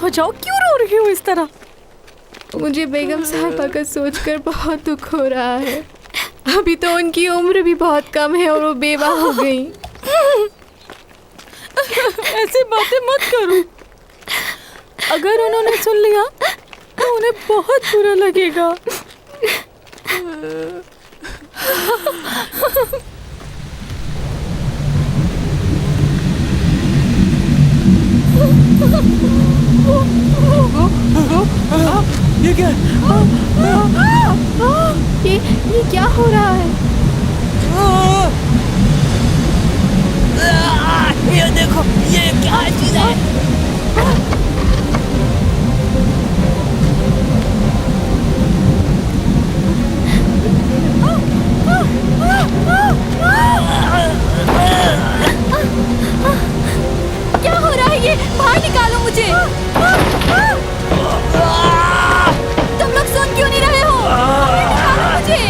हो जाओ, क्यों रो रही हो इस तरह? मुझे बेगम साहिबा का सोचकर बहुत दुख हो रहा है। अभी तो उनकी उम्र भी बहुत कम है और वो बेवा हो गई। ऐसी बातें मत करो। अगर उन्होंने सुन लिया तो उन्हें बहुत बुरा लगेगा। ये क्या है? ये क्या हो रहा है? ये देखो, ये क्या चीज है? क्या हो रहा है ये? बाहर निकालो मुझे। तुम लोग सुन क्यों नहीं रहे हो? निकालो मुझे।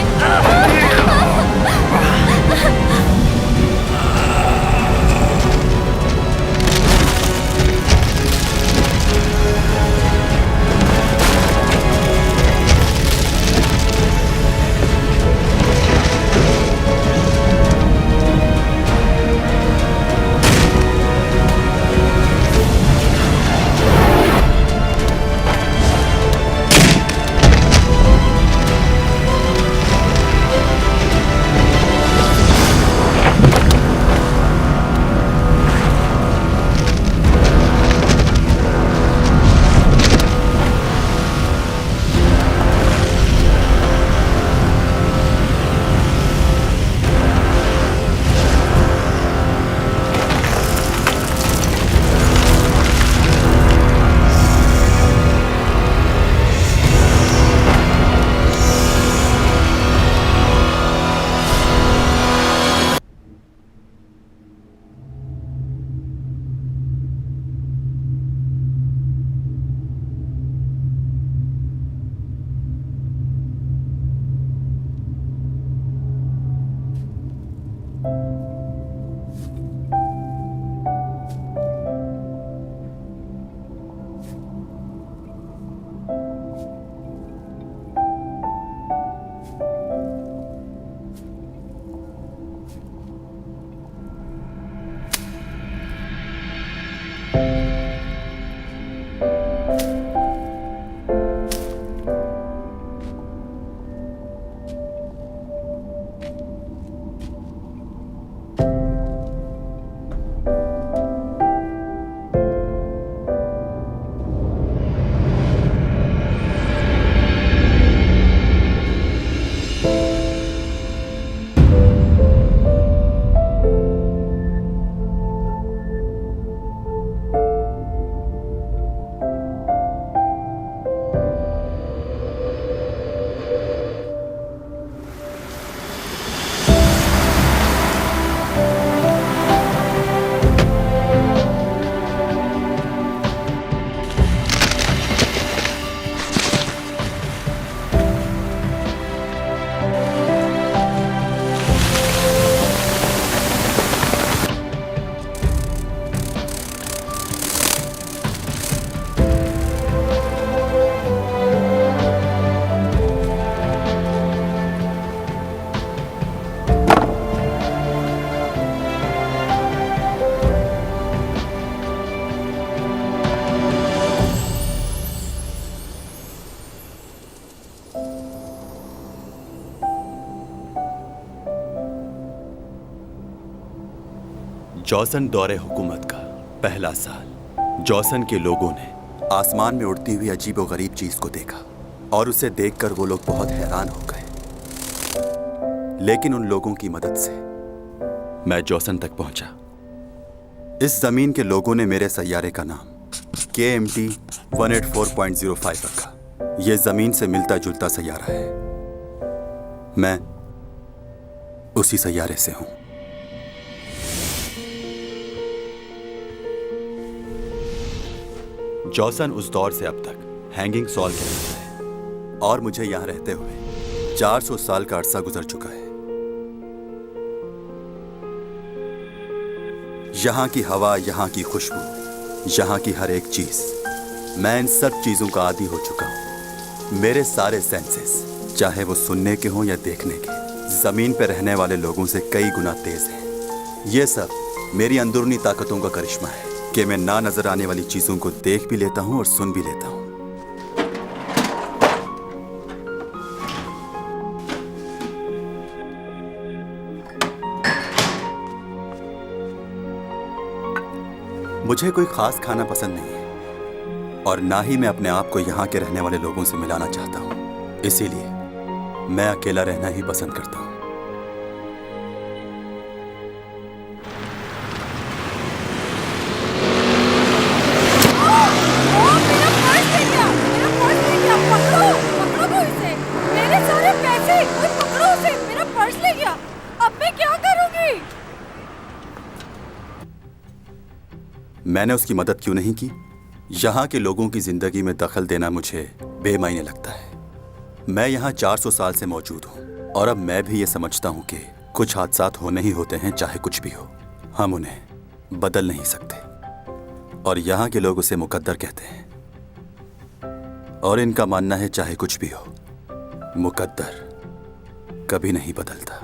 जॉसन दौरे हुकूमत का पहला साल। जॉसन के लोगों ने आसमान में उड़ती हुई अजीबोगरीब चीज को देखा और उसे देखकर वो लोग बहुत हैरान हो गए। लेकिन उन लोगों की मदद से मैं जॉसन तक पहुंचा। इस जमीन के लोगों ने मेरे सैयारे का नाम KMT 184.05 रखा। यह जमीन से मिलता जुलता सैयारा है। मैं उसी सैयारे से हूं। जॉसन उस दौर से अब तक हैंगिंग सॉल कहलाता है और मुझे यहां रहते हुए 400 साल का अरसा गुजर चुका है। यहां की हवा, यहां की खुशबू, यहां की हर एक चीज मैं इन सब चीजों का आदी हो चुका हूँ। मेरे सारे सेंसेस, चाहे वो सुनने के हों या देखने के, जमीन पे रहने वाले लोगों से कई गुना तेज हैं। ये सब मेरी अंदरूनी ताकतों का करिश्मा है कि मैं ना नजर आने वाली चीजों को देख भी लेता हूँ और सुन भी लेता हूँ। मुझे कोई खास खाना पसंद नहीं है और ना ही मैं अपने आप को यहाँ के रहने वाले लोगों से मिलाना चाहता हूँ। इसीलिए मैं अकेला रहना ही पसंद करता हूँ। मैंने उसकी मदद क्यों नहीं की? यहाँ के लोगों की जिंदगी में दखल देना मुझे बेमायने लगता है। मैं यहाँ 400 साल से मौजूद हूँ और अब मैं भी ये समझता हूँ कि कुछ हादसात होने ही होते हैं, चाहे कुछ भी हो। हम उन्हें बदल नहीं सकते और यहाँ के लोग उसे मुकद्दर कहते हैं। और इनका मानना है चाहे कुछ भी हो, मुकद्दर कभी नहीं बदलता।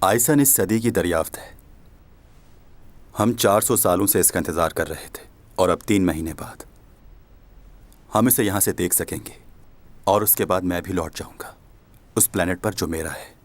आइसन इस सदी की दरियाफ्त है। हम 400 सालों से इसका इंतजार कर रहे थे और अब 3 महीने बाद हम इसे यहां से देख सकेंगे और उसके बाद मैं भी लौट जाऊंगा उस प्लेनेट पर जो मेरा है।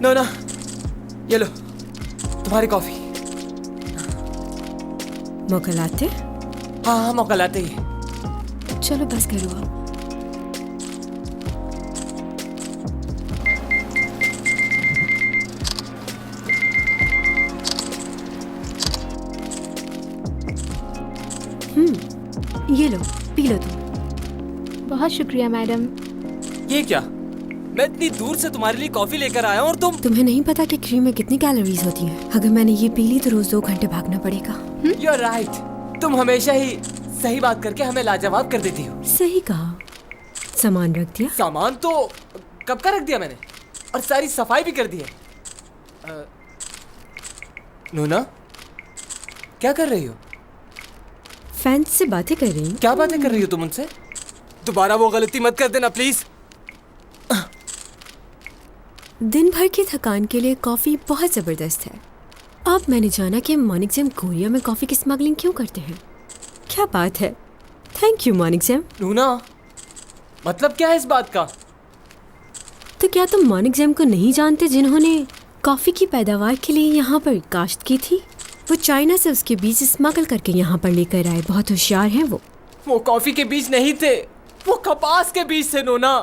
नोना, ये लो तुम्हारी कॉफी। मौका लाते? हाँ मौका लाते ही। चलो बस करो आप। ये लो, पी लो तुम। बहुत शुक्रिया मैडम। ये क्या? मैं इतनी दूर से तुम्हारे लिए कॉफी लेकर आया हूँ और तुम्हें नहीं पता कि क्रीम में कितनी कैलोरीज होती हैं? अगर मैंने ये पी ली तो रोज 2 घंटे भागना पड़ेगा। You are right. तुम हमेशा ही सही बात करके हमें लाजवाब कर देती हो। सही कहा। सामान रख दिया? सामान तो कब का रख दिया मैंने और सारी सफाई भी कर दी है। नोना, क्या कर रही हो? फैंस से बातें कर रही हूँ। क्या बातें कर रही हो तुम उनसे? दोबारा वो गलती मत कर देना प्लीज। दिन भर की थकान के लिए कॉफी बहुत जबरदस्त है। अब मैंने जाना कि मॉर्निंग जैम कोरिया में कॉफी की स्मगलिंग क्यों करते हैं। क्या बात है। Thank you Morning Jam. नूना, मतलब क्या है इस बात का? तो क्या तुम मॉर्निंग जैम को नहीं जानते, जिन्होंने कॉफी की पैदावार के लिए यहाँ पर काश्त की थी? वो चाइना से उसके बीज स्मगल करके यहाँ पर लेकर आए। बहुत होशियार हैं वो कॉफी के बीज नहीं थे, वो कपास के बीज थे नोना।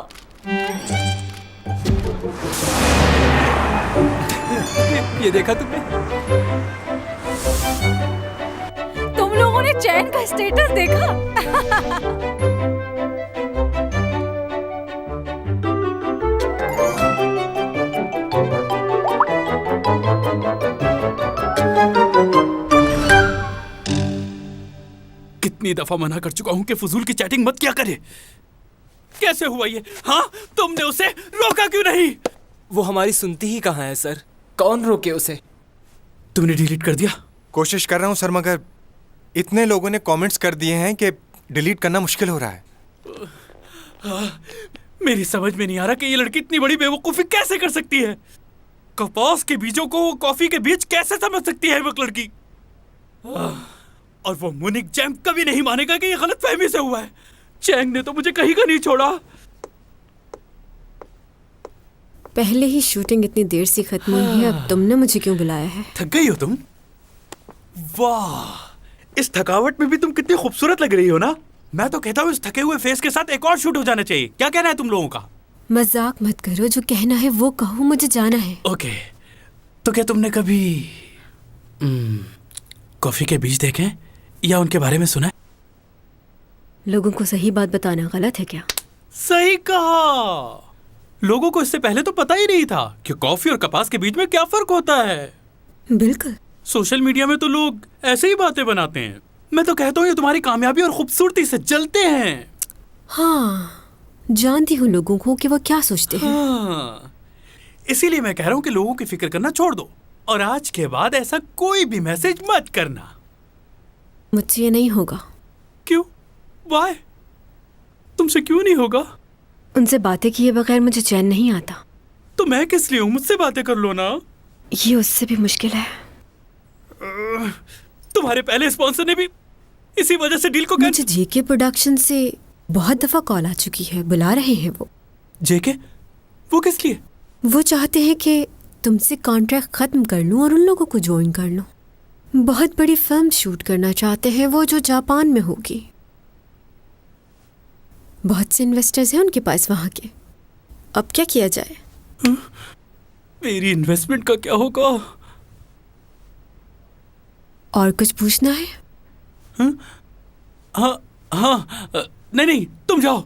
ये देखा तुमने? तुम लोगों ने चैन का स्टेटस देखा? कितनी दफा मना कर चुका हूं कि फजूल की चैटिंग मत किया करे। कैसे हुआ ये? हाँ, तुमने उसे रोका क्यों नहीं? वो हमारी सुनती ही कहाँ है सर? कौन रोके उसे? तुमने डिलीट कर दिया? कोशिश कर रहा हूँ सर, मगर इतने लोगों ने कमेंट्स कर दिए हैं कि डिलीट करना मुश्किल हो रहा है। मेरी समझ में नहीं आ रहा कि ये लड़की इतनी बड़ी बेवकूफी कैसे कर सकती है। कपास के बीजों को कॉफी के बीज कैसे समझ सकती है वो लड़की। और वो मुनिक जैम कभी नहीं मानेगा कि ये गलतफहमी से हुआ है। चैंग ने तो मुझे कहीं का नहीं छोड़ा। पहले ही शूटिंग इतनी देर से खत्म हुई है, अब तुमने मुझे क्यों बुलाया है? थक गई हो तुम? वाह, इस थकावट में भी तुम कितनी खूबसूरत लग रही हो ना। मैं तो कहता हूँ इस थके हुए फेस के साथ एक और शूट हो जाना चाहिए। क्या कहना है तुम लोगों का? मजाक मत करो, जो कहना है वो कहो, मुझे जाना है। ओके, तो क्या तुमने कभी कॉफी के बीज देखे या उनके बारे में सुना है? लोगों को सही बात बताना गलत है क्या? सही कहा। लोगों को इससे पहले तो पता ही नहीं था कि कॉफी और कपास के बीच में क्या फर्क होता है। बिल्कुल। सोशल मीडिया में तो लोग ऐसे ही बातें बनाते हैं। मैं तो कहता हूँ ये तुम्हारी कामयाबी और खूबसूरती से जलते हैं। हाँ, जानती हूँ लोगों को कि वो क्या सोचते हैं। हाँ, इसीलिए मैं कह रहा हूँ कि लोगों की फिक्र करना छोड़ दो और आज के बाद ऐसा कोई भी मैसेज मत करना। मुझसे ये नहीं होगा। क्यों? वाई? तुमसे क्यों नहीं होगा? उनसे बातें किए बगैर मुझे चैन नहीं आता। तो मैं किस लिए हूँ? मुझसे बातें कर लो ना। ये उससे भी मुश्किल है। तुम्हारे पहले स्पॉन्सर ने भी इसी वजह से डील को मुझे जेके प्रोडक्शन से बहुत दफा कॉल आ चुकी है, बुला रहे हैं वो। जेके? वो किस लिए? वो चाहते हैं कि तुमसे कॉन्ट्रैक्ट खत्म कर लूं और उन लोगों को ज्वाइन कर लूं। बहुत बड़ी फिल्म शूट करना चाहते हैं वो, जो जापान में होगी। बहुत से इन्वेस्टर्स हैं उनके पास वहां के। अब क्या किया जाए? मेरी इन्वेस्टमेंट का क्या होगा? और कुछ पूछना है? हाँ हाँ, नहीं नहीं, तुम जाओ।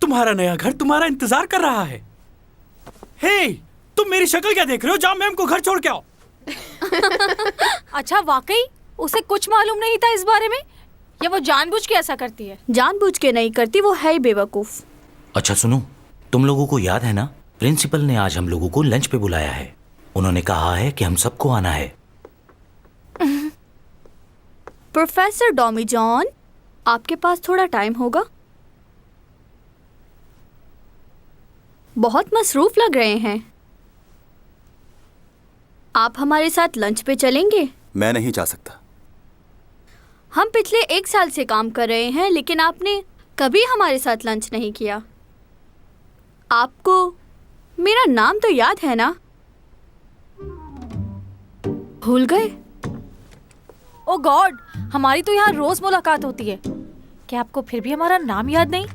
तुम्हारा नया घर तुम्हारा इंतजार कर रहा है। हे, तुम मेरी शक्ल क्या देख रहे हो? जाओ मैम को घर छोड़ के आओ। अच्छा, वाकई उसे कुछ मालूम नहीं था इस बारे में, या वो जानबूझ के ऐसा करती है? जानबूझ के नहीं करती, वो है ही बेवकूफ। अच्छा सुनो, तुम लोगों को याद है ना, प्रिंसिपल ने आज हम लोगों को लंच पे बुलाया है। उन्होंने कहा है कि हम सबको आना है। प्रोफेसर डॉमी जॉन, आपके पास थोड़ा टाइम होगा? बहुत मसरूफ लग रहे हैं। आप हमारे साथ लंच पे चलेंगे? मैं नहीं जा सकता। हम पिछले 1 साल से काम कर रहे हैं, लेकिन आपने कभी हमारे साथ लंच नहीं किया। आपको मेरा नाम तो याद है ना? भूल गए? ओ गॉड, हमारी तो यहाँ रोज मुलाकात होती है। क्या आपको फिर भी हमारा नाम याद नहीं?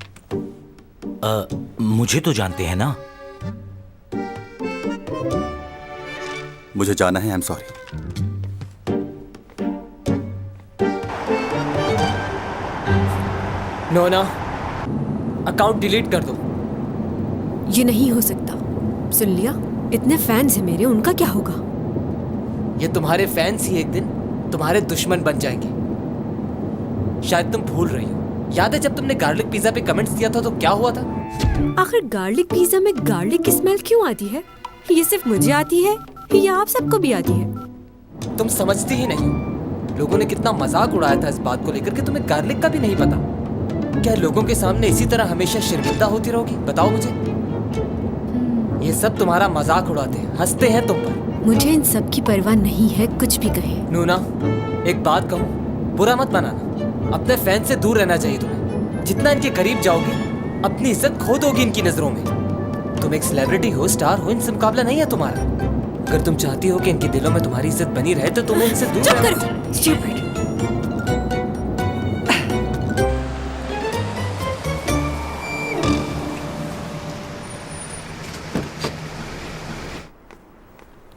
मुझे तो जानते हैं ना। मुझे जाना है, आई एम सॉरी। नोना, अकाउंट डिलीट कर दो। ये नहीं हो सकता। सुन लिया? इतने फैंस हैं मेरे, उनका क्या होगा? ये तुम्हारे फैंस ही एक दिन तुम्हारे दुश्मन बन जाएंगे। शायद तुम भूल रही हो। याद है जब तुमने गार्लिक पिज्जा पे कमेंट्स दिया था तो क्या हुआ था? आखिर गार्लिक पिज्जा में गार्लिक की स्मेल क्यों आती है? ये सिर्फ मुझे आती है या आप सबको भी आती है? तुम समझती ही नहीं। लोगों ने कितना मजाक उड़ाया था इस बात को लेकर कि तुम्हें गार्लिक का भी नहीं पता। क्या लोगों के सामने इसी तरह हमेशा शर्मिंदा होती रहोगी? बताओ मुझे। ये सब तुम्हारा मजाक उड़ाते हैं, हंसते हैं तुम पर। मुझे इन सब की परवाह नहीं है, कुछ भी कहे। नूना, एक बात कहूँ, बुरा मत बनाना। अपने फैन से दूर रहना चाहिए तुम्हें। जितना इनके करीब जाओगे, अपनी इज्जत खो दोगी इनकी नजरों में। तुम एक सेलिब्रिटी हो, स्टार हो, इनसे मुकाबला नहीं है तुम्हारा। अगर तुम चाहती हो कि इनके दिलों में तुम्हारी इज्जत बनी रहे तो तुम्हें इनसे दूर रहना चाहिए। Stupid.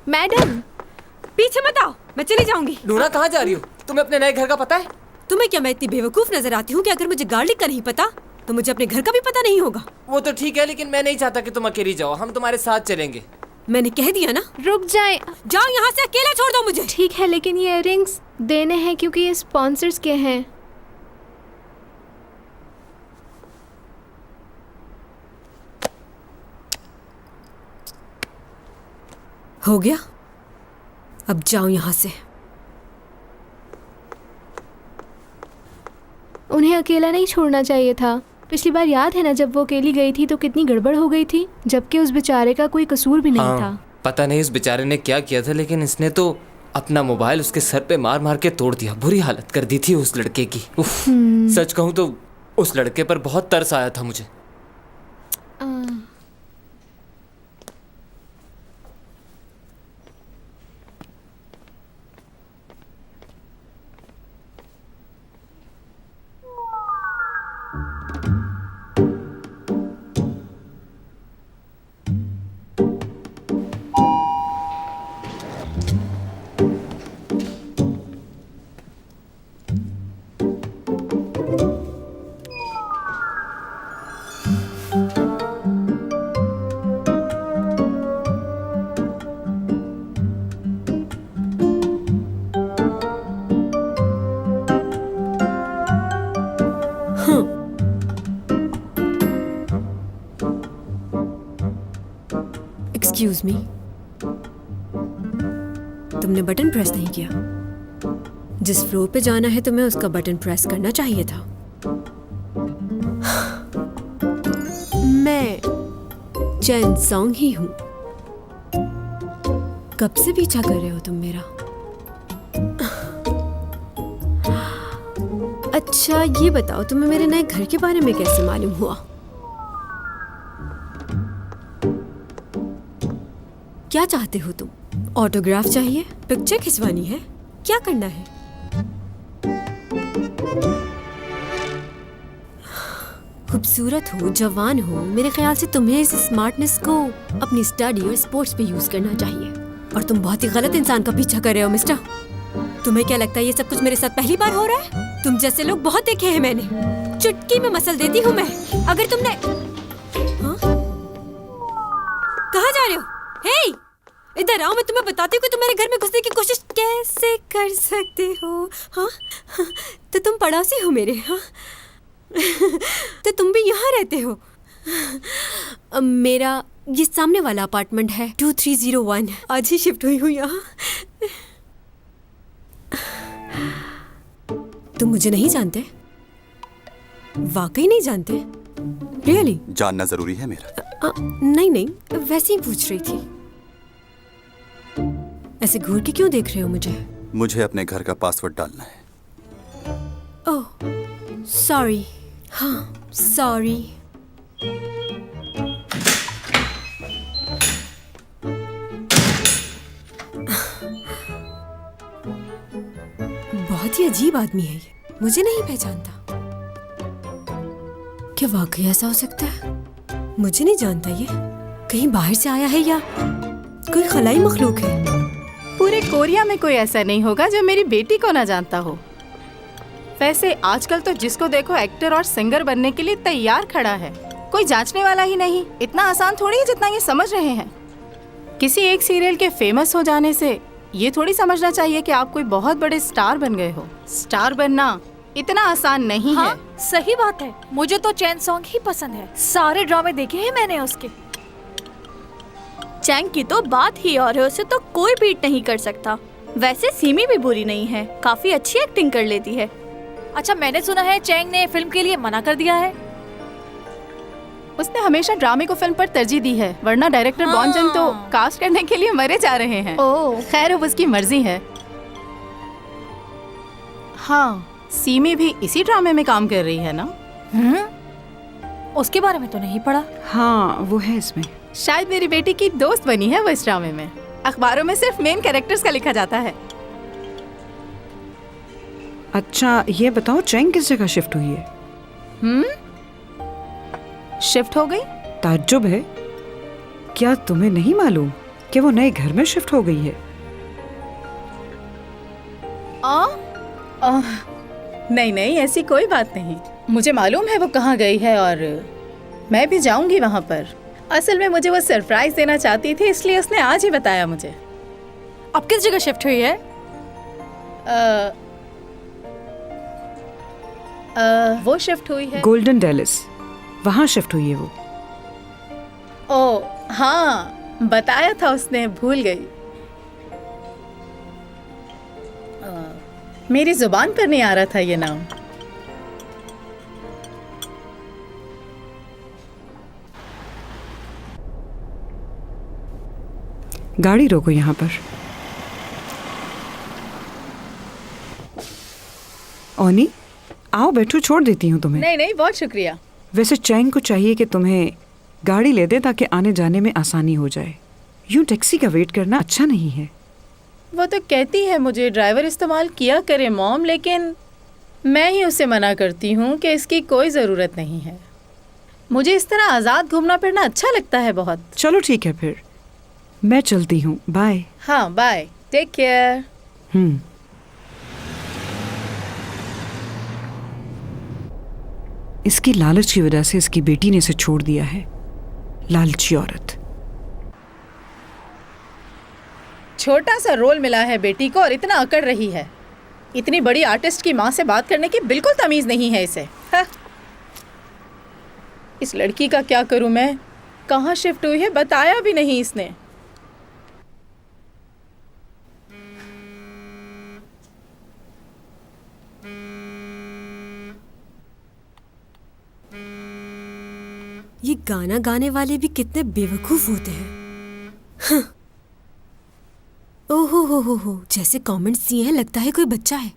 मैडम, पीछे मत आओ, मैं चली जाऊंगी। नूना, कहाँ जा रही हो? तुम्हें अपने नए घर का पता है? तुम्हें क्या मैं इतनी बेवकूफ नजर आती हूँ कि अगर मुझे गार्लिक का नहीं पता तो मुझे अपने घर का भी पता नहीं होगा? वो तो ठीक है, लेकिन मैं नहीं चाहता कि तुम अकेली जाओ। हम तुम्हारे साथ चलेंगे। मैंने कह दिया ना। रुक जाए। जाओ यहाँ से, अकेला छोड़ दो मुझे। ठीक है, लेकिन ये इयररिंग्स देने हैं क्योंकि ये स्पॉन्सर्स के हैं। हो गया, अब जाओ यहाँ से। उन्हें अकेला नहीं छोड़ना चाहिए था। पिछली बार याद है ना, जब वो अकेली गई थी तो कितनी गड़बड़ हो गई थी, जबकि उस बेचारे का कोई कसूर भी नहीं था। पता नहीं उस बेचारे ने क्या किया था, लेकिन इसने तो अपना मोबाइल उसके सर पे मार मार के तोड़ दिया। बुरी हालत कर दी थी उस लड़के की। उफ, सच कहूँ तो उस लड़के पर बहुत तरस आया था मुझे। एक्सक्यूज मी, तुमने बटन प्रेस नहीं किया। जिस फ्लोर पे जाना है तुम्हें उसका बटन प्रेस करना चाहिए था। मैं चैन सॉन्ग ही हूं। कब से पीछा कर रहे हो तुम मेरा? अच्छा ये बताओ, तुम्हें मेरे नए घर के बारे में कैसे मालूम हुआ? क्या चाहते हो तुम? ऑटोग्राफ चाहिए? पिक्चर खिंचवानी है? क्या करना है? खूबसूरत हो, जवान हो, मेरे ख्याल से तुम्हें इस स्मार्टनेस को अपनी स्टडी और स्पोर्ट्स पे यूज करना चाहिए। और तुम बहुत ही गलत इंसान का पीछा कर रहे हो मिस्टर। तुम्हें क्या लगता है ये सब कुछ मेरे साथ पहली बार हो रहा है? तुम जैसे लोग बहुत देखे हैं मैंने। चुटकी में मसल देती हूँ मैं। अगर तुमने कहाँ जा रहे हो? हे, इधर आओ, मैं तुम्हें बताती हूँ कि तुम मेरे घर में घुसने की कोशिश कैसे कर सकते हो। हाँ, तो तुम पड़ोसी हो मेरे। हाँ, तो तुम भी यहाँ रहते हो। मेरा ये सामने वाला अपार्टमेंट है 2301। आज ही शिफ्ट हुई हूँ यहाँ। तुम मुझे नहीं जानते? वाकई नहीं जानते? रियली? जानना जरूरी है मेरा? नहीं नहीं, वैसे ही पूछ रही थी। ऐसे घूर के क्यों देख रहे हो मुझे? मुझे अपने घर का पासवर्ड डालना है। Oh sorry. हाँ सॉरी। बहुत ही अजीब आदमी है ये, मुझे नहीं पहचानता। क्या वाकई ऐसा हो सकता है? मुझे नहीं जानता ये। कहीं बाहर से आया है या कोई खलाई मखलूक है? पूरे कोरिया में कोई ऐसा नहीं होगा जो मेरी बेटी को ना जानता हो। वैसे आजकल तो जिसको देखो एक्टर और सिंगर बनने के लिए तैयार खड़ा है, कोई जांचने वाला ही नहीं। इतना आसान थोड़ी है जितना ये समझ रहे हैं। किसी एक सीरियल के फेमस हो जाने से ये थोड़ी समझना चाहिए कि आप कोई बहुत बड़े स्टार बन गए हो। स्टार बनना इतना आसान नहीं है। सही बात है, मुझे तो चैन सॉन्ग ही पसंद है। सारे ड्रामे देखे हैं मैंने उसके। चैंग की तो बात ही और है, उसे तो कोई बीट नहीं कर सकता। वैसे सीमी भी बुरी नहीं है, काफी अच्छी एक्टिंग कर लेती है। अच्छा, मैंने सुना है चैंग ने फिल्म के लिए मना कर दिया है। उसने हमेशा ड्रामे को फिल्म पर तरजीह दी है, वरना डायरेक्टर बॉन जन तो कास्ट करने के लिए मरे जा रहे हैं। ओह, खैर अब उसकी मर्जी है। हाँ, सीमी भी इसी ड्रामे में काम कर रही है ना? उसके बारे में तो नहीं पढ़ा। हाँ वो है इसमें। शायद मेरी बेटी की दोस्त बनी है वो इस ड्रामे में। अखबारों में सिर्फ मेन कैरेक्टर्स का लिखा जाता है। अच्छा ये बताओ, चैंग किस जगह शिफ्ट हुई है? शिफ्ट हो गई? ताज्जुब है। क्या तुम्हें नहीं मालूम कि वो नए घर में शिफ्ट हो गई है? नहीं नहीं, ऐसी कोई बात नहीं। मुझे मालूम है वो कहाँ गई है और मैं भी जाऊंगी वहाँ पर। असल में मुझे वो सरप्राइज देना चाहती थी, इसलिए उसने आज ही बताया मुझे। अब किस जगह शिफ्ट हुई है? वो शिफ्ट हुई है गोल्डन डेलिस, वहाँ शिफ्ट हुई है वो। ओह हाँ, बताया था उसने, भूल गई। मेरी जुबान पर नहीं आ रहा था ये नाम। गाड़ी रोको यहाँ पर। ओनी, आओ बैठो, छोड़ देती हूँ तुम्हें। नहीं नहीं, बहुत शुक्रिया। वैसे चैंग को चाहिए कि तुम्हें गाड़ी ले दे ताकि आने जाने में आसानी हो जाए। यूं टैक्सी का वेट करना अच्छा नहीं है। वो तो कहती है मुझे ड्राइवर इस्तेमाल किया करे मॉम, लेकिन मैं ही उसे मना करती हूँ कि इसकी कोई ज़रूरत नहीं है। मुझे इस तरह आज़ाद घूमना फिरना अच्छा लगता है बहुत। चलो ठीक है फिर, मैं चलती हूँ, बाय। हाँ बाय, टेक केयर। इसकी लालच की वजह से इसकी बेटी ने इसे छोड़ दिया है। लालची औरत। छोटा सा रोल मिला है बेटी को और इतना अकड़ रही है। इतनी बड़ी आर्टिस्ट की माँ से बात करने की बिल्कुल तमीज़ नहीं है इसे। हाँ। इस लड़की का क्या करूँ मैं? कहाँ शिफ्ट हुई है बताया भी नहीं इसने। ये गाना गाने वाले भी कितने बेवकूफ होते हैं। हाँ। ओहो हो, जैसे कमेंट्स दिए हैं लगता है कोई बच्चा है।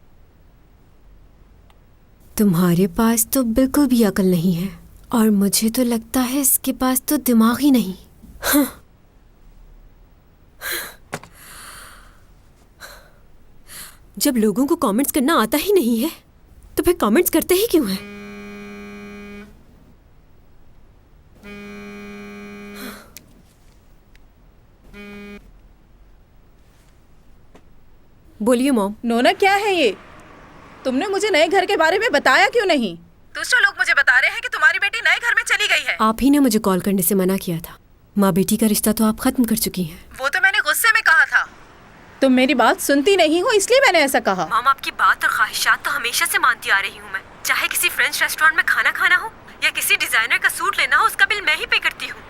तुम्हारे पास तो बिल्कुल भी अकल नहीं है और मुझे तो लगता है इसके पास तो दिमाग ही नहीं। हाँ। जब लोगों को कमेंट्स करना आता ही नहीं है तो फिर कमेंट्स करते ही क्यों हैं? बोलिए मॉम। नोना क्या है ये? तुमने मुझे नए घर के बारे में बताया क्यों नहीं? दूसरे लोग मुझे बता रहे हैं कि तुम्हारी बेटी नए घर में चली गई है। आप ही ने मुझे कॉल करने से मना किया था। माँ बेटी का रिश्ता तो आप खत्म कर चुकी हैं। वो तो मैंने गुस्से में कहा था। तुम मेरी बात सुनती नहीं हो इसलिए मैंने ऐसा कहा। मॉम, आपकी बात और ख्वाहिशात तो हमेशा से मानती आ रही हूँ मैं। चाहे किसी फ्रेंच रेस्टोरेंट में खाना खाना हो या किसी डिजाइनर का सूट लेना हो, उसका बिल मैं ही पे करती हूँ।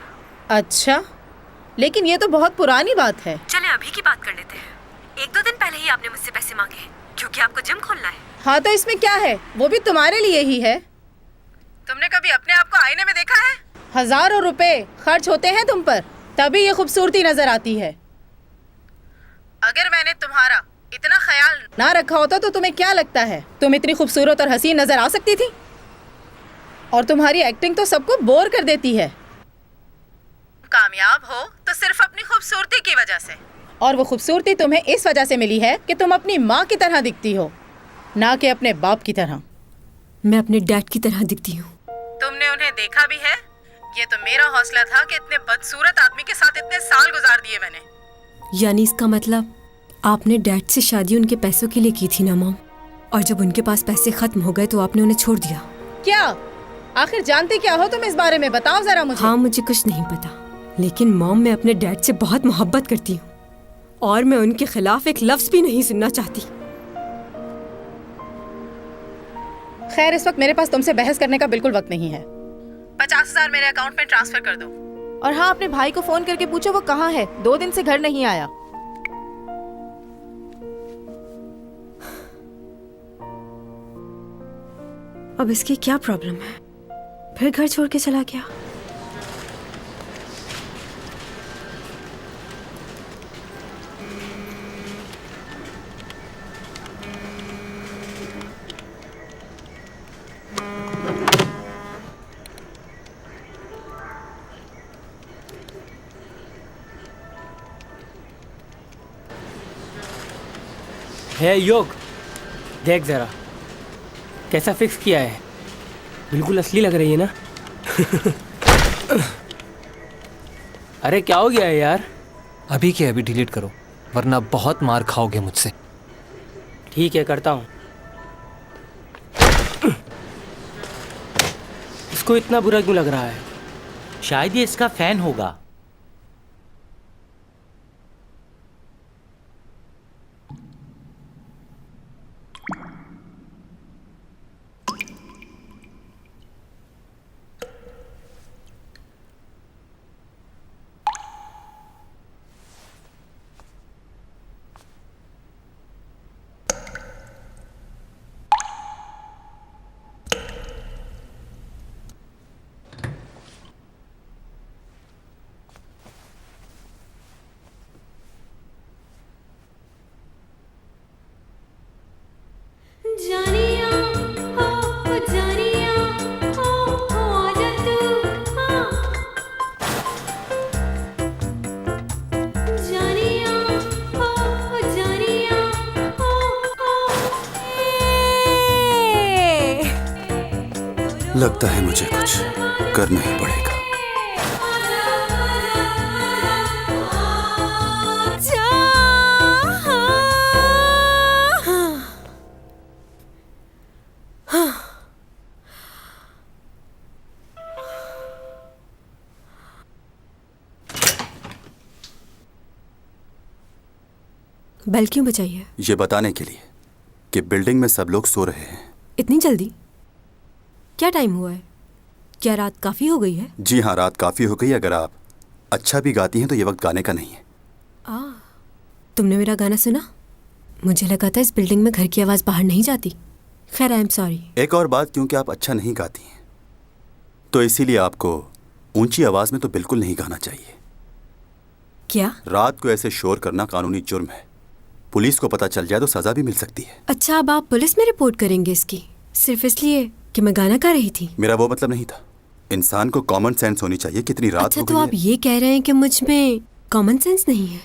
अच्छा, लेकिन ये तो बहुत पुरानी बात है। चले अभी की बात कर लेते हैं। 1-2 दिन पहले ही आपने मुझसे पैसे मांगे हैं क्योंकि आपको जिम खोलना है। हाँ तो इसमें क्या है? वो भी तुम्हारे लिए ही है। तुमने कभी अपने आप को आईने में देखा है? हजारों रुपए खर्च होते हैं तुम पर, तभी ये खूबसूरती नजर आती है। अगर मैंने तुम्हारा इतना ख्याल ना रखा होता तो तुम्हें क्या लगता है तुम इतनी खूबसूरत और हसीन नजर आ सकती थी? और तुम्हारी एक्टिंग तो सबको बोर कर देती है। कामयाब हो तो सिर्फ अपनी खूबसूरती की वजह से, और वो खूबसूरती तुम्हें इस वजह से मिली है कि तुम अपनी माँ की तरह दिखती हो, ना कि अपने बाप की तरह। मैं अपने डैड की तरह दिखती हूँ। तुमने उन्हें देखा भी है? ये तो मेरा हौसला था कि इतने बदसूरत आदमी के साथ इतने साल गुजार दिए मैंने। यानी इसका मतलब आपने डैड से शादी उनके पैसों के लिए की थी ना मॉम, और जब उनके पास पैसे खत्म हो गए तो आपने उन्हें छोड़ दिया। क्या? आखिर जानते क्या हो तुम इस बारे में? बताओ जरा मुझे। हाँ, मुझे कुछ नहीं पता, लेकिन मॉम मैं अपने डैड से बहुत मोहब्बत करती हूँ और मैं उनके खिलाफ एक लफ्ज भी नहीं सुनना चाहती। खैर, इस वक्त मेरे पास तुमसे बहस करने का बिल्कुल वक्त नहीं है। 50,000 मेरे अकाउंट में ट्रांसफर कर दो। और हाँ, अपने भाई को फोन करके पूछो वो कहाँ है। 2 दिन से घर नहीं आया। अब इसकी क्या प्रॉब्लम है? फिर घर छोड़ के चला गया। है योग, देख जरा कैसा फिक्स किया है। बिल्कुल असली लग रही है ना? अरे क्या हो गया है यार? अभी के अभी डिलीट करो वरना बहुत मार खाओगे मुझसे। ठीक है, करता हूँ। इसको इतना बुरा क्यों लग रहा है? शायद ये इसका फैन होगा। लगता है मुझे कुछ करना ही पड़ेगा। बेल क्यों बजाई है? ये बताने के लिए कि बिल्डिंग में सब लोग सो रहे हैं। इतनी जल्दी? क्या टाइम हुआ है? क्या रात काफ़ी हो गई है? जी हाँ, रात काफ़ी हो गई। अगर आप अच्छा भी गाती हैं तो ये वक्त गाने का नहीं है। तुमने मेरा गाना सुना? मुझे लगा था इस बिल्डिंग में घर की आवाज़ बाहर नहीं जाती। खैर, आई एम सॉरी। एक और बात, क्योंकि आप अच्छा नहीं गाती हैं तो इसीलिए आपको ऊंची आवाज़ में तो बिल्कुल नहीं गाना चाहिए। क्या? रात को ऐसे शोर करना कानूनी जुर्म है। पुलिस को पता चल जाए तो सज़ा भी मिल सकती है। अच्छा, अब आप पुलिस में रिपोर्ट करेंगे इसकी, सिर्फ इसलिए कि मैं गाना गा रही थी? मेरा वो मतलब नहीं था। इंसान को कॉमन सेंस होनी चाहिए। कितनी रात अच्छा, हो तो गई आप है। ये कह रहे हैं कि मुझ में कॉमन सेंस नहीं है?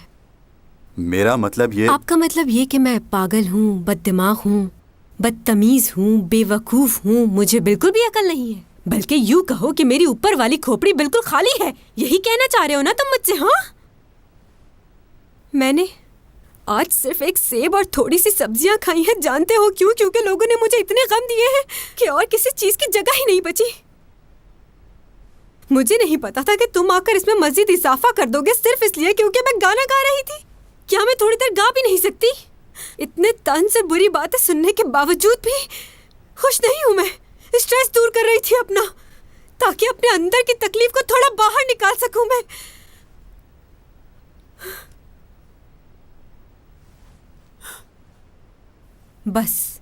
मेरा मतलब ये। आपका मतलब ये कि मैं पागल हूँ, बददिमाग हूँ, बदतमीज हूँ, बेवकूफ़ हूँ, मुझे बिल्कुल भी अकल नहीं है? बल्कि यूँ कहो कि मेरी ऊपर वाली खोपड़ी बिल्कुल खाली है। यही कहना चाह रहे हो ना तुम मुझसे? हाँ, मैंने आज सिर्फ एक सेब और थोड़ी सी सब्जियां खाई हैं। जानते हो क्यों? क्योंकि लोगों ने मुझे इतने गम दिए हैं कि और किसी चीज की जगह ही नहीं बची। मुझे नहीं पता था कि तुम आकर इसमें मजीद इजाफा कर दोगे सिर्फ इसलिए क्योंकि मैं गाना गा रही थी। क्या मैं थोड़ी देर गा भी नहीं सकती? इतने तन से बुरी बातें सुनने के बावजूद भी खुश नहीं हूं मैं। स्ट्रेस दूर कर रही थी अपना, ताकि अपने अंदर की तकलीफ को थोड़ा बाहर निकाल सकूं मैं। बस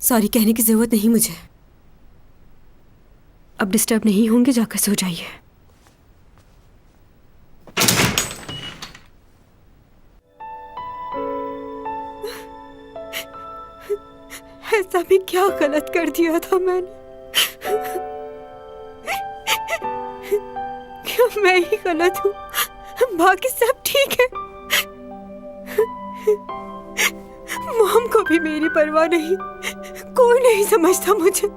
सॉरी कहने की जरूरत नहीं मुझे। अब डिस्टर्ब नहीं होंगे, जाकर सो जाइए। ऐसा भी क्या गलत कर दिया था मैंने? क्या मैं ही गलत हूँ? बाकी सब ठीक है। मॉम को भी मेरी परवाह नहीं, कोई नहीं समझता मुझे।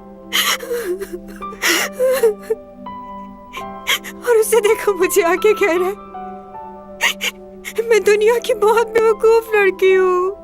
और उसे देखो मुझे आके कह रहा है मैं दुनिया की बहुत बेवकूफ लड़की हूँ।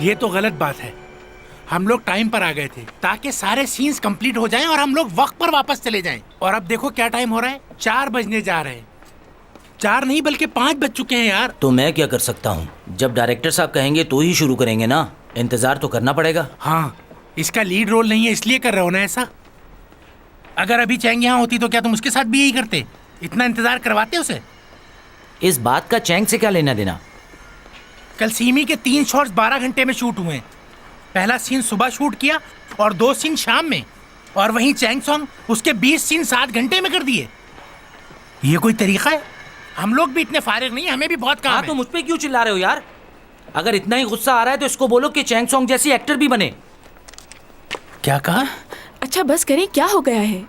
ये तो गलत बात है। हम लोग टाइम पर आ गए थे ताकि सारे सीन्स कंप्लीट हो जाएं और हम लोग वक्त पर वापस चले जाएं। और अब देखो क्या टाइम हो रहा है, 4 बजने जा रहे हैं। 4 नहीं बल्कि 5 बज चुके हैं यार। तो मैं क्या कर सकता हूँ? जब डायरेक्टर साहब कहेंगे तो ही शुरू करेंगे ना, इंतजार तो करना पड़ेगा। हाँ, इसका लीड रोल नहीं है इसलिए कर रहे हो ना ऐसा। अगर अभी चैंग यहाँ होती तो क्या तुम उसके साथ भी यही करते? इतना इंतजार करवाते उसे? इस बात का चैंग से क्या लेना देना? कल सीमी के 3 शॉट्स 12 घंटे में शूट हुए। पहला सीन सुबह शूट किया और 2 सीन शाम में, और वहीं चैंग सॉन्ग उसके 20 सीन 7 घंटे में कर दिए। ये कोई तरीका है? हम लोग भी इतने फारिग नहीं, हमें भी बहुत काम है। तो मुझ पे क्यों चिल्ला रहे हो यार? अगर इतना ही गुस्सा आ रहा है तो इसको बोलो कि चैंग सॉन्ग जैसी एक्टर भी बने। क्या कहा? अच्छा बस करें, क्या हो गया है?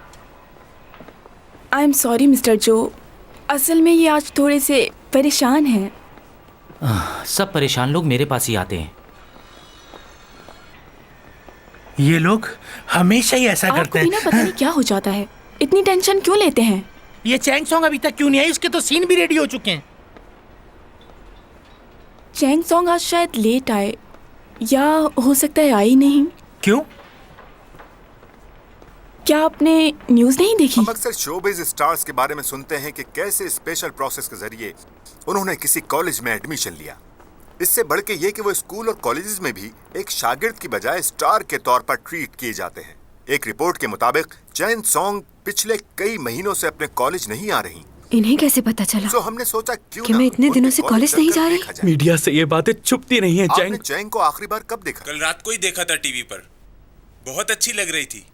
आई एम सॉरी मिस्टर जो, असल में ये आज थोड़े से परेशान हैं। सब परेशान लोग मेरे पास ही आते हैं। ये लोग हमेशा ही ऐसा करते बिना पता नहीं क्या हो जाता है, इतनी टेंशन क्यों लेते हैं? ये चैंग सॉन्ग अभी तक क्यों नहीं आई? इसके तो सीन भी रेडी हो चुके हैं। चैंग सॉन्ग आज शायद लेट आए, या हो सकता है आई नहीं। क्यों? क्या आपने न्यूज़ नहीं देखी? हम अक्सर शोबिज स्टार्स के बारे में सुनते हैं कि कैसे स्पेशल प्रोसेस के जरिए उन्होंने किसी कॉलेज में एडमिशन लिया। इससे बढ़ के ये कि वो स्कूल और कॉलेजेस में भी एक शागिर्द की बजाय स्टार के तौर पर ट्रीट किए जाते हैं। एक रिपोर्ट के मुताबिक चैन सॉन्ग पिछले कई महीनों से अपने कॉलेज नहीं आ रही। इन्हें कैसे पता चला? तो हमने सोचा क्यों कि मैं इतने दिनों से कॉलेज नहीं जा रही। मीडिया से ये बातें छुपती नहीं है। आपने चैंग को आखिरी बार कब देखा? कल रात को ही देखा था टीवी पर, बहुत अच्छी लग रही थी।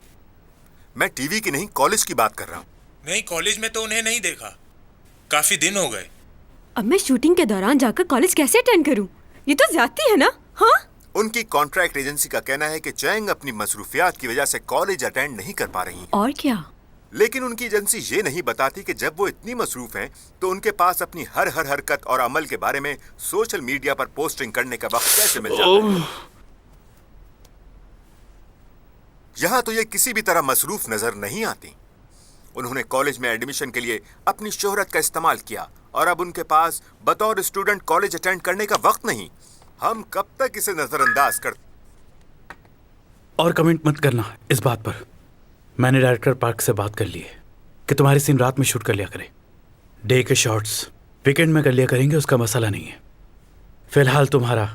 मैं टीवी की नहीं, कॉलेज की बात कर रहा हूँ। नहीं, कॉलेज में तो उन्हें नहीं देखा, काफी दिन हो गए। अब मैं शूटिंग के दौरान जाकर कॉलेज कैसे अटेंड करूं? ये तो ज्यादती है ना? हाँ? उनकी कॉन्ट्रैक्ट एजेंसी का कहना है कि चैंग अपनी मसरूफियात की वजह से कॉलेज अटेंड नहीं कर पा रही हैं। और क्या? लेकिन उनकी एजेंसी ये नहीं बताती कि जब वो इतनी मसरूफ हैं तो उनके पास अपनी हर हरकत और अमल के बारे में सोशल मीडिया पर पोस्टिंग करने का वक्त कैसे मिल जाता है। यहाँ तो ये किसी भी तरह मसरूफ नजर नहीं आती। उन्होंने कॉलेज में एडमिशन के लिए अपनी शोहरत का इस्तेमाल किया और अब उनके पास बतौर स्टूडेंट कॉलेज अटेंड करने का वक्त नहीं। हम कब तक इसे नजरअंदाज कर। और कमेंट मत करना इस बात पर। मैंने डायरेक्टर पार्क से बात कर ली है कि तुम्हारी सीन रात में शूट कर लिया करें। डे के शॉट्स वीकेंड में कर लिया करेंगे, उसका मसला नहीं है। फिलहाल तुम्हारा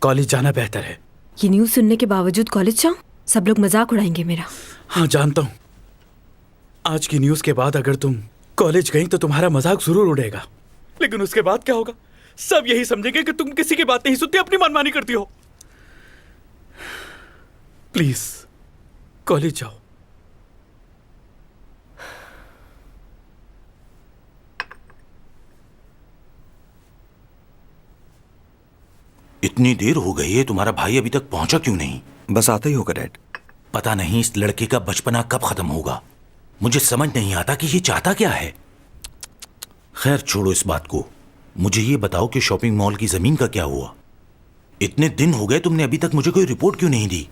कॉलेज जाना बेहतर है। ये न्यूज़ सुनने के बावजूद कॉलेज जाऊं? सब लोग मजाक उड़ाएंगे मेरा। हाँ जानता हूँ। आज की न्यूज़ के बाद अगर तुम कॉलेज गई तो तुम्हारा मजाक जरूर उड़ेगा, लेकिन उसके बाद क्या होगा? सब यही समझेंगे कि तुम किसी की बात नहीं सुनती, अपनी मनमानी करती हो। प्लीज कॉलेज जाओ। इतनी देर हो गई है, तुम्हारा भाई अभी तक पहुंचा क्यों नहीं? बस आता ही होगा डैड। पता नहीं इस लड़के का बचपना कब खत्म होगा। मुझे समझ नहीं आता कि ये चाहता क्या है। खैर छोड़ो इस बात को। मुझे ये बताओ कि शॉपिंग मॉल की जमीन का क्या हुआ? इतने दिन हो गए, तुमने अभी तक मुझे कोई रिपोर्ट क्यों नहीं दी?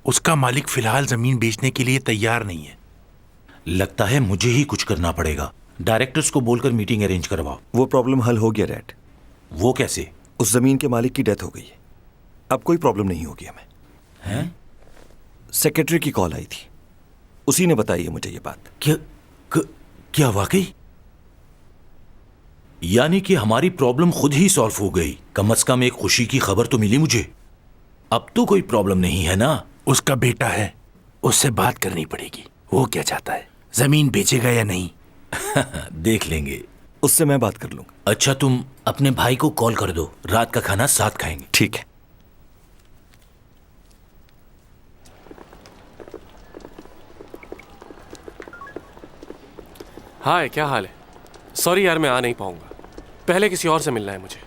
उसका मालिक फिलहाल जमीन बेचने के लिए तैयार नहीं है। लगता है मुझे ही कुछ करना पड़ेगा। डायरेक्टर्स को बोलकर मीटिंग अरेंज करवाओ। वो प्रॉब्लम हल हो गया डैड। वो कैसे? उस जमीन के मालिक की डेथ हो गई है, अब कोई प्रॉब्लम नहीं होगी हमें। हैं? सेक्रेटरी की कॉल आई थी, उसी ने बताई है मुझे ये बात। क्या वाकई? यानी कि हमारी प्रॉब्लम खुद ही सॉल्व हो गई। कम से कम एक खुशी की खबर तो मिली मुझे। अब तो कोई प्रॉब्लम नहीं है ना? उसका बेटा है, उससे बात करनी पड़ेगी। वो क्या चाहता है, जमीन बेचेगा या नहीं? देख लेंगे, उससे मैं बात कर लूंगा। अच्छा तुम अपने भाई को कॉल कर दो, रात का खाना साथ खाएंगे। ठीक है। हाय, क्या हाल है? सॉरी यार, मैं आ नहीं पाऊंगा। पहले किसी और से मिलना है मुझे।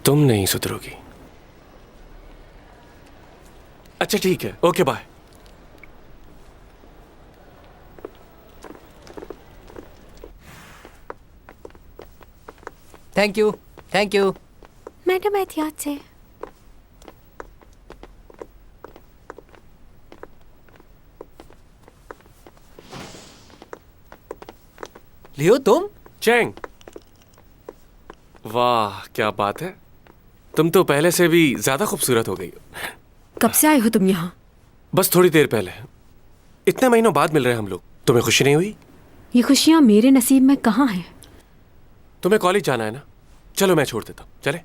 तुम नहीं सुधरोगी। अच्छा ठीक है, okay bye. Thank you, thank you. Madam एहतियात से। लियो तुम? चैंग, वाह क्या बात है। तुम तो पहले से भी ज्यादा खूबसूरत हो गई हो। कब से आए हो तुम यहाँ? बस थोड़ी देर पहले। इतने महीनों बाद मिल रहे हैं हम लोग। तुम्हें खुशी नहीं हुई? ये खुशियाँ मेरे नसीब में कहाँ हैं? तुम्हें कॉलेज जाना है ना? चलो मैं छोड़ देता हूँ, चले?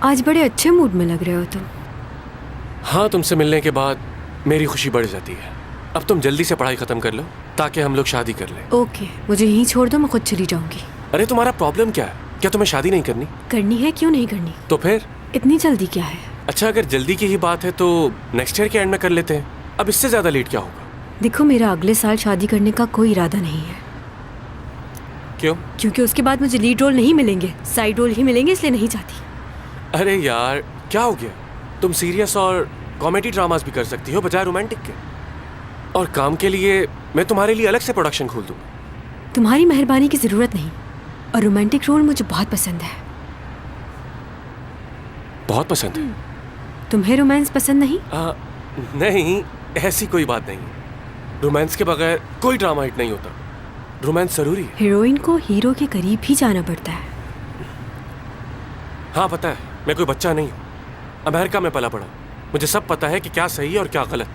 आज बड़े अच्छे मूड में लग रहे हो तुम। हाँ, तुमसे मिलने के बाद मेरी खुशी बढ़ जाती है। अब तुम जल्दी से पढ़ाई खत्म कर लो ताकि हम लोग शादी कर लें। ओके, मुझे यहीं छोड़ दो, मैं खुद चली जाऊंगी। अरे तुम्हारा प्रॉब्लम क्या है? क्या तुम्हें शादी नहीं करनी? करनी है, क्यों नहीं करनी? तो फिर इतनी जल्दी क्या है? अच्छा, अगर जल्दी की ही बात है तो नेक्स्ट ईयर के एंड में कर लेते हैं। अब इससे ज्यादा लेट क्या होगा? देखो, मेरा अगले साल शादी करने का कोई इरादा नहीं है। क्यों? क्योंकि उसके बाद मुझे लीड रोल नहीं मिलेंगे, साइड रोल ही मिलेंगे, इसलिए नहीं चाहती। अरे यार क्या हो गया? तुम सीरियस और कॉमेडी ड्रामास भी कर सकती हो बजाय रोमांटिक के। और काम के लिए मैं तुम्हारे लिए अलग से प्रोडक्शन खोल दूँ। तुम्हारी मेहरबानी की ज़रूरत नहीं, और रोमांटिक रोल मुझे बहुत पसंद है। बहुत पसंद है? तुम्हें रोमांस पसंद नहीं? नहीं, ऐसी कोई बात नहीं। रोमांस के बगैर कोई ड्रामा हिट नहीं होता। रोमांस जरूरी है। हीरोइन को हीरो के करीब ही जाना पड़ता है। हाँ पता है, मैं कोई बच्चा नहीं हूँ। अमेरिका में पला पड़ा, मुझे सब पता है कि क्या सही है और क्या गलत।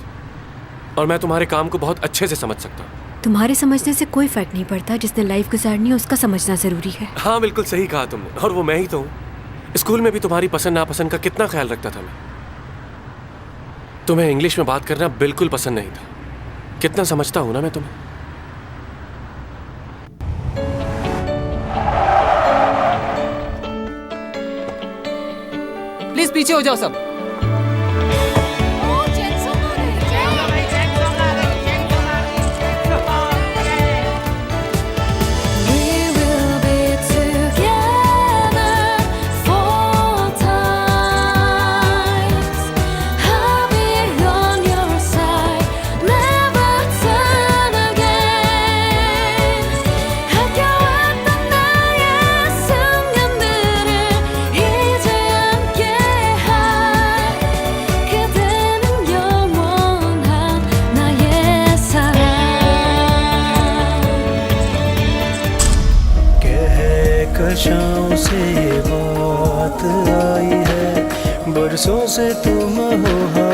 और मैं तुम्हारे काम को बहुत अच्छे से समझ सकता हूँ। तुम्हारे समझने से कोई फर्क नहीं पड़ता। जिसने लाइफ गुजारनी है उसका समझना जरूरी है। हाँ बिल्कुल सही कहा तुमने, और वो मैं ही तो हूँ। स्कूल में भी तुम्हारी पसंद नापसंद का कितना ख्याल रखता था मैं। तुम्हें इंग्लिश में बात करना बिल्कुल पसंद नहीं था। कितना समझता हूँ ना मैं तुम्हें। प्लीज पीछे हो जाओ सब। कशाओं से ये बात आई है, बरसों से तुम हो